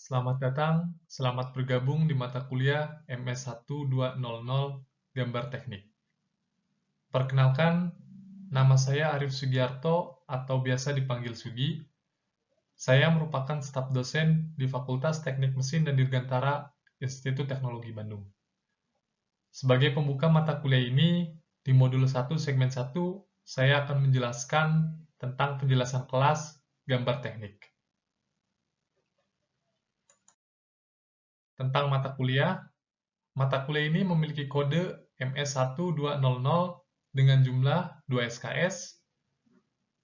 Selamat bergabung di mata kuliah MS1200 Gambar Teknik. Perkenalkan, nama saya Arif Sugiarto atau biasa dipanggil Sugi. Saya merupakan staf dosen di Fakultas Teknik Mesin dan Dirgantara Institut Teknologi Bandung. Sebagai pembuka mata kuliah ini, di modul 1 segmen 1, saya akan menjelaskan tentang penjelasan kelas gambar teknik. Tentang mata kuliah ini memiliki kode MS1200 dengan jumlah 2 SKS,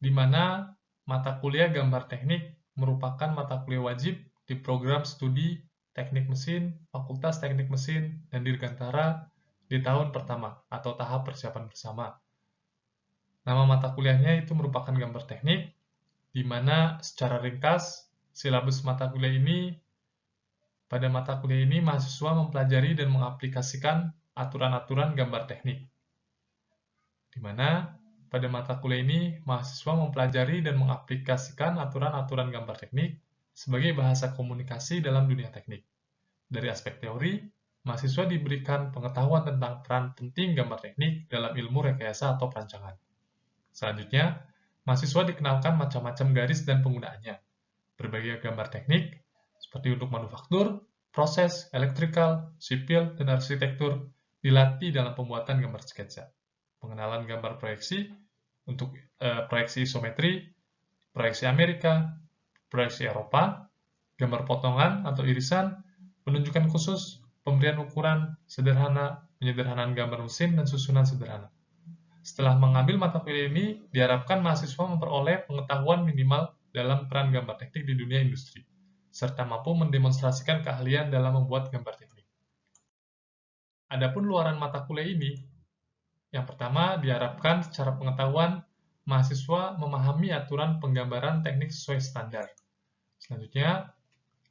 di mana mata kuliah gambar teknik merupakan mata kuliah wajib di program studi Teknik Mesin, Fakultas Teknik Mesin, dan Dirgantara di tahun pertama atau tahap persiapan bersama. Nama mata kuliahnya itu merupakan gambar teknik, di mana secara ringkas silabus mata kuliah ini pada mata kuliah ini, mahasiswa mempelajari dan mengaplikasikan aturan-aturan gambar teknik. Di mana pada mata kuliah ini, mahasiswa mempelajari dan mengaplikasikan aturan-aturan gambar teknik sebagai bahasa komunikasi dalam dunia teknik. Dari aspek teori, mahasiswa diberikan pengetahuan tentang peran penting gambar teknik dalam ilmu rekayasa atau perancangan. Selanjutnya, mahasiswa dikenalkan macam-macam garis dan penggunaannya. Berbagai gambar teknik, seperti untuk manufaktur, proses, elektrikal, sipil, dan arsitektur dilatih dalam pembuatan gambar sketsa. Pengenalan gambar proyeksi untuk proyeksi isometri, proyeksi Amerika, proyeksi Eropa, gambar potongan atau irisan, penunjukan khusus, pemberian ukuran sederhana, penyederhanaan gambar mesin, dan susunan sederhana. Setelah mengambil mata kuliah ini, diharapkan mahasiswa memperoleh pengetahuan minimal dalam peran gambar teknik di dunia industri, serta mampu mendemonstrasikan keahlian dalam membuat gambar teknik. Adapun luaran mata kuliah ini, yang pertama diharapkan secara pengetahuan mahasiswa memahami aturan penggambaran teknik sesuai standar. Selanjutnya,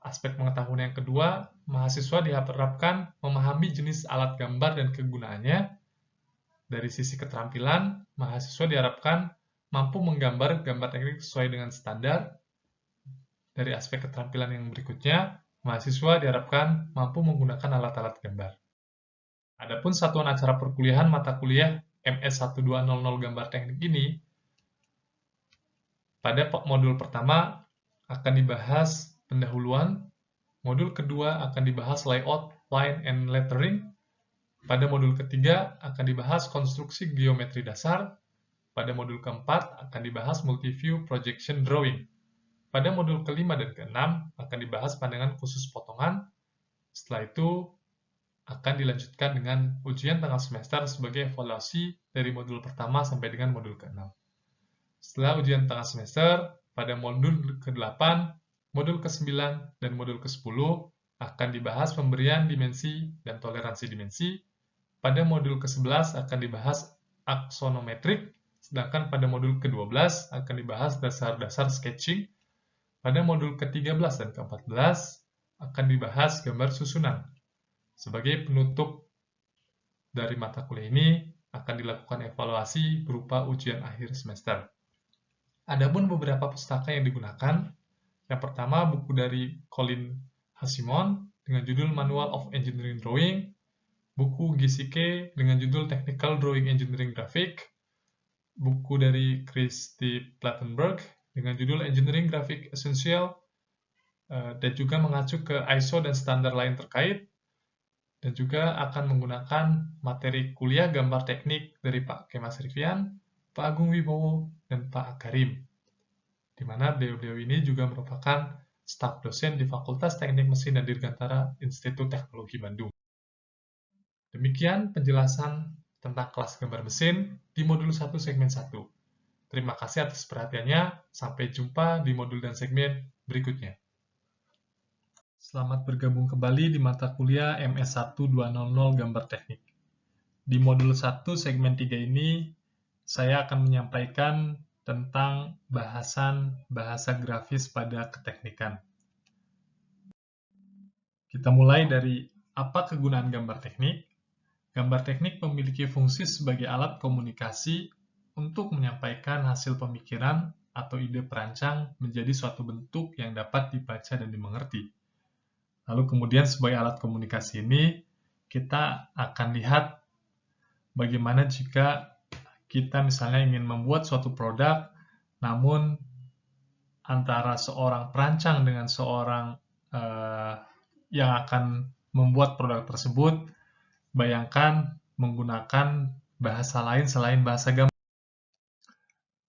aspek pengetahuan yang kedua, mahasiswa diharapkan memahami jenis alat gambar dan kegunaannya. Dari sisi keterampilan, mahasiswa diharapkan mampu menggambar gambar teknik sesuai dengan standar. Dari aspek keterampilan yang berikutnya, mahasiswa diharapkan mampu menggunakan alat-alat gambar. Adapun satuan acara perkuliahan mata kuliah MS1200 Gambar Teknik ini, pada modul pertama akan dibahas pendahuluan, modul kedua akan dibahas layout, line, and lettering, pada modul ketiga akan dibahas konstruksi geometri dasar, pada modul keempat akan dibahas multi-view projection drawing, pada modul kelima dan keenam akan dibahas pandangan khusus potongan. Setelah itu akan dilanjutkan dengan ujian tengah semester sebagai evaluasi dari modul pertama sampai dengan modul ke-6. Setelah ujian tengah semester, pada modul ke-8, modul ke-9, dan modul ke-10 akan dibahas pemberian dimensi dan toleransi dimensi. Pada modul ke-11 akan dibahas aksonometrik, sedangkan pada modul ke-12 akan dibahas dasar-dasar sketching. Pada modul ke-13 dan ke-14 akan dibahas gambar susunan. Sebagai penutup dari mata kuliah ini, akan dilakukan evaluasi berupa ujian akhir semester. Adapun beberapa pustaka yang digunakan, yang pertama buku dari Colin Hasimon dengan judul Manual of Engineering Drawing, buku Gisike dengan judul Technical Drawing Engineering Graphic, buku dari Christy Plattenberg dengan judul Engineering Graphic Essential, dan juga mengacu ke ISO dan standar lain terkait, dan juga akan menggunakan materi kuliah gambar teknik dari Pak Kemas Rivian, Pak Agung Wibowo, dan Pak Karim, di mana beliau-beliau ini juga merupakan staf dosen di Fakultas Teknik Mesin dan Dirgantara Institut Teknologi Bandung. Demikian penjelasan tentang kelas gambar mesin di modul 1 segmen 1. Terima kasih atas perhatiannya, sampai jumpa di modul dan segmen berikutnya. Selamat bergabung kembali di mata kuliah MS1200 Gambar Teknik. Di modul 1 segmen 3 ini, saya akan menyampaikan tentang bahasan bahasa grafis pada keteknikan. Kita mulai dari apa kegunaan gambar teknik. Gambar teknik memiliki fungsi sebagai alat komunikasi untuk menyampaikan hasil pemikiran atau ide perancang menjadi suatu bentuk yang dapat dibaca dan dimengerti. Lalu kemudian sebagai alat komunikasi ini, kita akan lihat bagaimana jika kita misalnya ingin membuat suatu produk, namun antara seorang perancang dengan seorang yang akan membuat produk tersebut, bayangkan menggunakan bahasa lain selain bahasa gambar.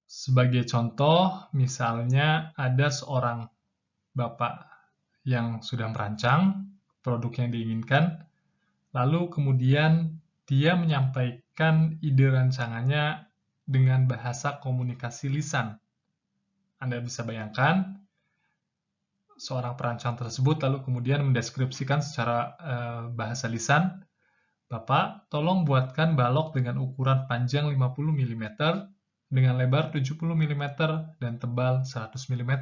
Sebagai contoh, misalnya ada seorang bapak yang sudah merancang produk yang diinginkan, lalu kemudian dia menyampaikan ide rancangannya dengan bahasa komunikasi lisan. Anda bisa bayangkan, seorang perancang tersebut lalu kemudian mendeskripsikan secara bahasa lisan, Bapak, tolong buatkan balok dengan ukuran panjang 50 mm, dengan lebar 70 mm, dan tebal 100 mm.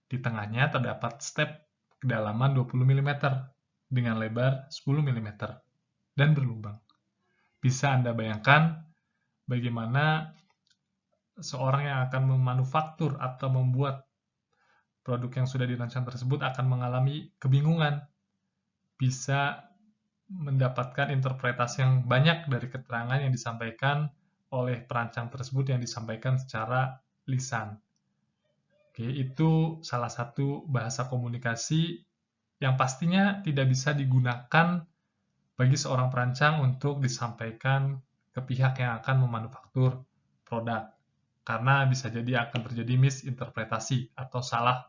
Di tengahnya terdapat step kedalaman 20 mm, dengan lebar 10 mm, dan berlubang. Bisa Anda bayangkan bagaimana seorang yang akan memanufaktur atau membuat produk yang sudah dirancang tersebut akan mengalami kebingungan. Bisa mendapatkan interpretasi yang banyak dari keterangan yang disampaikan oleh perancang tersebut yang disampaikan secara lisan. Oke, itu salah satu bahasa komunikasi yang pastinya tidak bisa digunakan bagi seorang perancang untuk disampaikan ke pihak yang akan memanufaktur produk. Karena bisa jadi akan terjadi misinterpretasi atau salah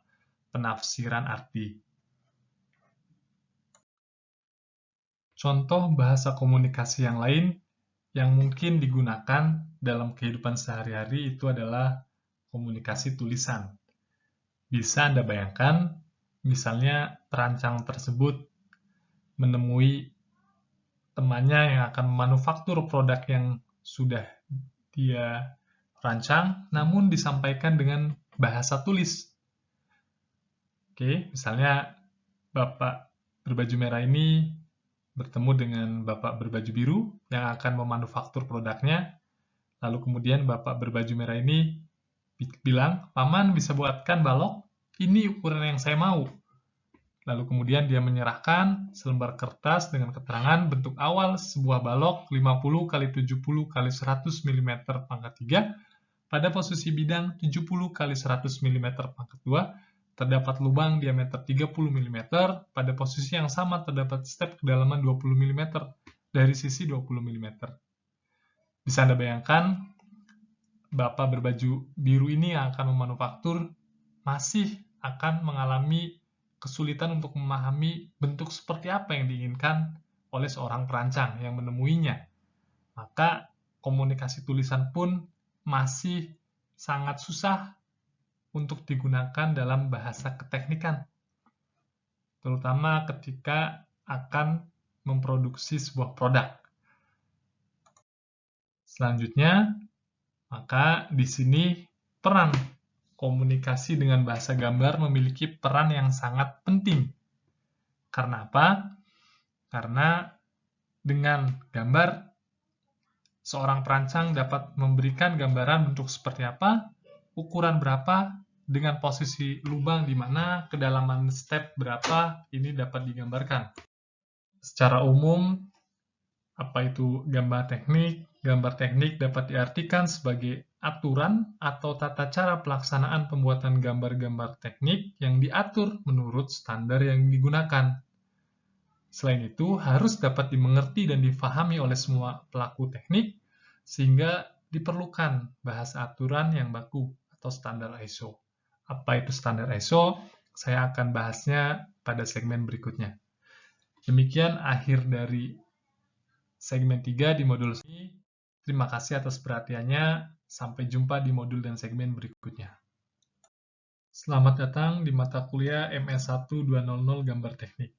penafsiran arti. Contoh bahasa komunikasi yang lain yang mungkin digunakan dalam kehidupan sehari-hari itu adalah komunikasi tulisan. Bisa Anda bayangkan, misalnya perancang tersebut menemui temannya yang akan memanufaktur produk yang sudah dia rancang, namun disampaikan dengan bahasa tulis. Oke, misalnya Bapak berbaju merah ini bertemu dengan Bapak berbaju biru yang akan memanufaktur produknya, lalu kemudian Bapak berbaju merah ini bilang, Paman bisa buatkan balok, ini ukuran yang saya mau. Lalu kemudian dia menyerahkan selembar kertas dengan keterangan bentuk awal sebuah balok 50 x 70 x 100 mm pangkat 3 pada posisi bidang 70 x 100 mm pangkat 2, terdapat lubang diameter 30 mm, pada posisi yang sama terdapat step kedalaman 20 mm dari sisi 20 mm. Bisa Anda bayangkan, Bapak berbaju biru ini yang akan memanufaktur masih akan mengalami kesulitan untuk memahami bentuk seperti apa yang diinginkan oleh seorang perancang yang menemuinya. Maka komunikasi tulisan pun masih sangat susah untuk digunakan dalam bahasa keteknikan, terutama ketika akan memproduksi sebuah produk. Selanjutnya, maka di sini peran komunikasi dengan bahasa gambar memiliki peran yang sangat penting. Karena apa? Karena dengan gambar, seorang perancang dapat memberikan gambaran bentuk seperti apa, ukuran berapa, dengan posisi lubang di mana, kedalaman step berapa, ini dapat digambarkan. Secara umum, apa itu gambar teknik? Gambar teknik dapat diartikan sebagai aturan atau tata cara pelaksanaan pembuatan gambar-gambar teknik yang diatur menurut standar yang digunakan. Selain itu, harus dapat dimengerti dan difahami oleh semua pelaku teknik, sehingga diperlukan bahasa aturan yang baku atau standar ISO. Apa itu standar ISO? Saya akan bahasnya pada segmen berikutnya. Demikian akhir dari segmen 3 di modul ini. Terima kasih atas perhatiannya. Sampai jumpa di modul dan segmen berikutnya. Selamat datang di mata kuliah MS1 200 Gambar Teknik.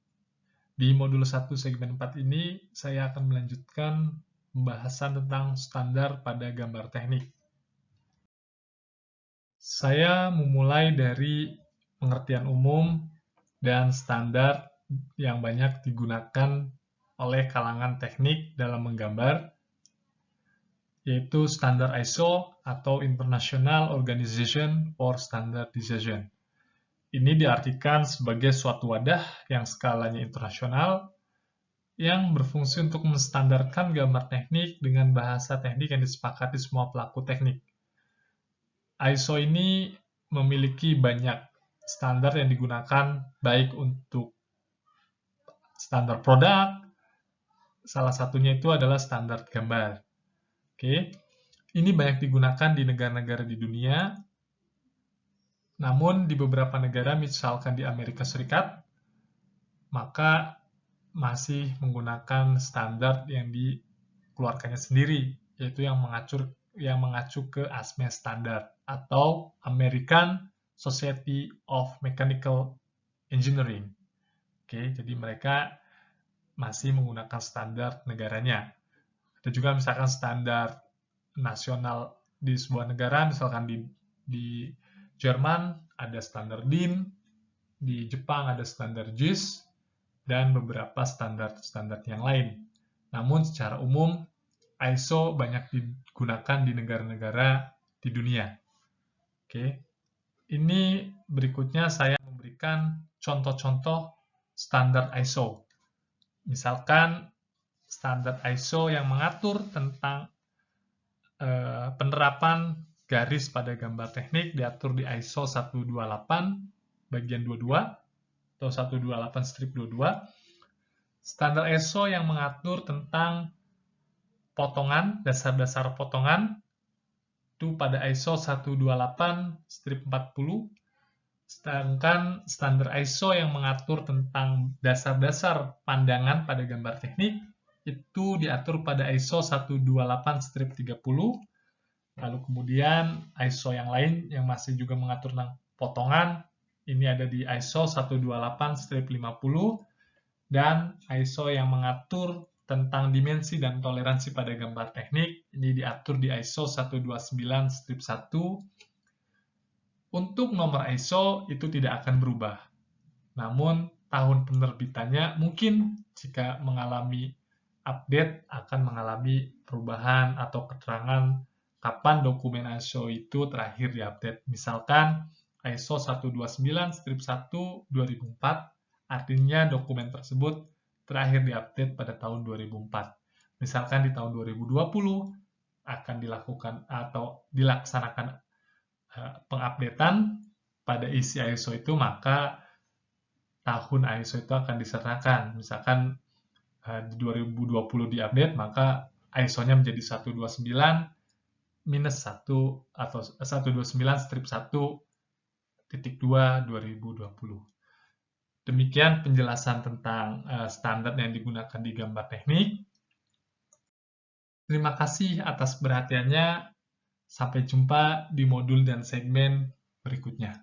Di modul 1 segmen 4 ini, saya akan melanjutkan pembahasan tentang standar pada gambar teknik. Saya memulai dari pengertian umum dan standar yang banyak digunakan oleh kalangan teknik dalam menggambar, yaitu standar ISO atau International Organization for Standardization. Ini diartikan sebagai suatu wadah yang skalanya internasional yang berfungsi untuk menstandarkan gambar teknik dengan bahasa teknik yang disepakati semua pelaku teknik. ISO ini memiliki banyak standar yang digunakan baik untuk standar produk, salah satunya itu adalah standar gambar. Oke, ini banyak digunakan di negara-negara di dunia, namun di beberapa negara, misalkan di Amerika Serikat, maka masih menggunakan standar yang dikeluarkannya sendiri, yaitu yang mengacu ke ASME standar atau American Society of Mechanical Engineering. Oke, jadi mereka masih menggunakan standar negaranya. Ada juga misalkan standar nasional di sebuah negara, misalkan di Jerman ada standar DIN, di Jepang ada standar JIS, dan beberapa standar-standar yang lain. Namun secara umum, ISO banyak digunakan di negara-negara di dunia. Oke, ini berikutnya saya memberikan contoh-contoh standar ISO. Misalkan standar ISO yang mengatur tentang penerapan garis pada gambar teknik diatur di ISO 128 bagian 22 atau 128-22. Standar ISO yang mengatur tentang potongan, dasar-dasar potongan itu pada ISO 128-40. Sedangkan standar ISO yang mengatur tentang dasar-dasar pandangan pada gambar teknik itu diatur pada ISO 128-30. Lalu kemudian ISO yang lain yang masih juga mengatur tentang potongan, ini ada di ISO 128-50, dan ISO yang mengatur tentang dimensi dan toleransi pada gambar teknik, ini diatur di ISO 129-1. Untuk nomor ISO itu tidak akan berubah. Namun tahun penerbitannya mungkin jika mengalami update akan mengalami perubahan atau keterangan kapan dokumen ISO itu terakhir diupdate. Misalkan ISO 129-1 2004, artinya dokumen tersebut terakhir diupdate pada tahun 2004. Misalkan di tahun 2020 akan dilakukan atau dilaksanakan pengupdatean pada isi ISO itu, maka tahun ISO itu akan disertakan. Misalkan di 2020 diupdate, maka ISO-nya menjadi 129-1 atau 129-1.2/2020. Demikian penjelasan tentang standar yang digunakan di gambar teknik. Terima kasih atas perhatiannya. Sampai jumpa di modul dan segmen berikutnya.